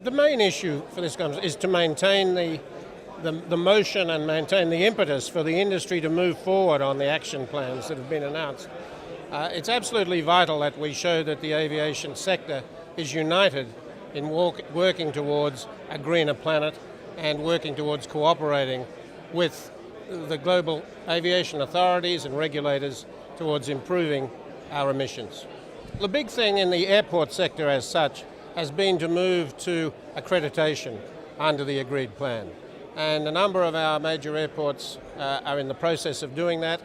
The main issue for this government is to maintain the motion and maintain the impetus for the industry to move forward on the action plans that have been announced. It's absolutely vital that we show that the aviation sector is united in working towards a greener planet and working towards cooperating with the global aviation authorities and regulators towards improving our emissions. The big thing in the airport sector as such has been to move to accreditation under the agreed plan. And a number of our major airports are in the process of doing that.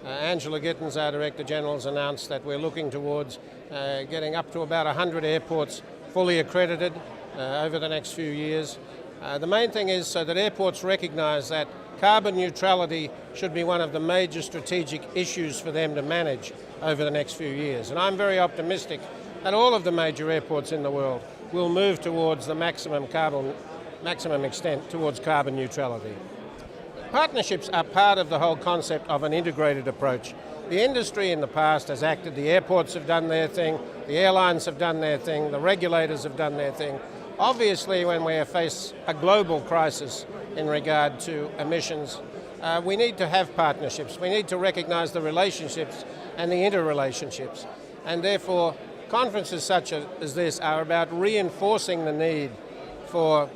Angela Gittins, our Director General, has announced that we're looking towards getting up to about 100 airports fully accredited over the next few years. The main thing is so that airports recognise that carbon neutrality should be one of the major strategic issues for them to manage over the next few years. And I'm very optimistic that all of the major airports in the world will move towards the maximum extent towards carbon neutrality. Partnerships are part of the whole concept of an integrated approach. The industry in the past has acted, the airports have done their thing, the airlines have done their thing, the regulators have done their thing. Obviously, when we face a global crisis in regard to emissions, we need to have partnerships. We need to recognise the relationships and the interrelationships. And therefore, conferences such as this are about reinforcing the need for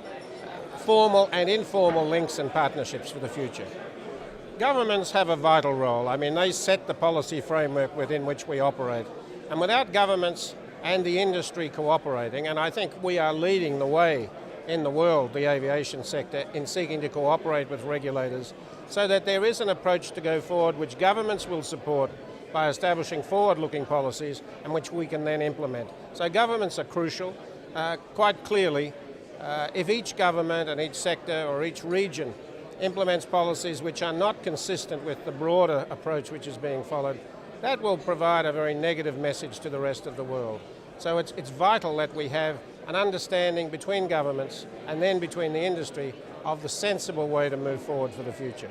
formal and informal links and partnerships for the future. Governments have a vital role. I mean, they set the policy framework within which we operate. And without governments and the industry cooperating, and I think we are leading the way in the world, the aviation sector, in seeking to cooperate with regulators so that there is an approach to go forward which governments will support by establishing forward-looking policies and which we can then implement. So governments are crucial. Quite clearly, if each government and each sector or each region implements policies which are not consistent with the broader approach which is being followed, that will provide a very negative message to the rest of the world. So it's vital that we have an understanding between governments and then between the industry of the sensible way to move forward for the future.